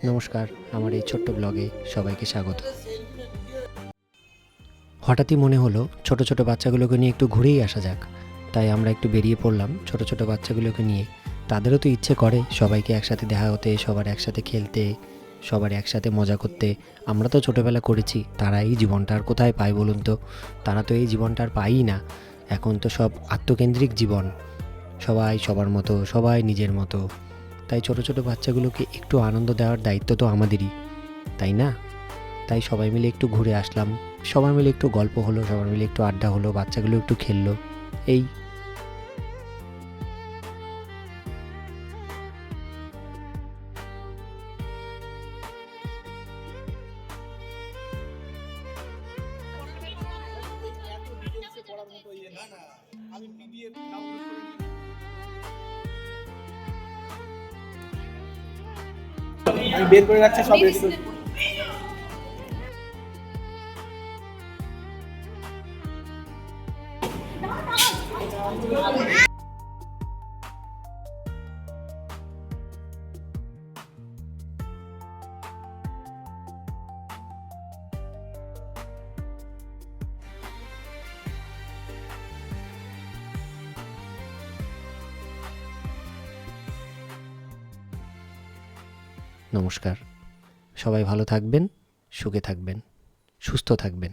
নমস্কার, আমার এই ছোট্ট ব্লগে সবাইকে স্বাগত। হঠাৎই মনে হলো ছোট ছোট বাচ্চাগুলোকে নিয়ে একটু ঘুরেই আসা যাক। তাই আমরা একটু বেরিয়ে পড়লাম ছোট ছোট বাচ্চাগুলোকে নিয়ে। তাদেরও তো ইচ্ছে করে সবাইকে একসাথে দেখা হতে, সবার একসাথে খেলতে, সবার একসাথে মজা করতে। আমরা তো ছোটোবেলা করেছি, তারা এই জীবনটা আর কোথায় পায় বলুন তো? তারা তো এই জীবনটা আর পায়ই না। এখন তো সব আত্মকেন্দ্রিক জীবন, সবাই সবার মতো, সবাই নিজের মতো। তাই ছোট ছোট বাচ্চাগুলোকে একটু আনন্দ দেওয়ার দায়িত্ব তো আমাদেরই, তাই না? তাই সবাই মিলে একটু ঘুরে আসলাম, সবাই মিলে একটু গল্প হলো, সবাই মিলে একটু আড্ডা হলো, বাচ্চাগুলো একটু খেললো, এই। আমি বের করে রাখছি সব রেস্ট। নমস্কার, সবাই ভালো থাকবেন, সুখে থাকবেন, সুস্থ থাকবেন।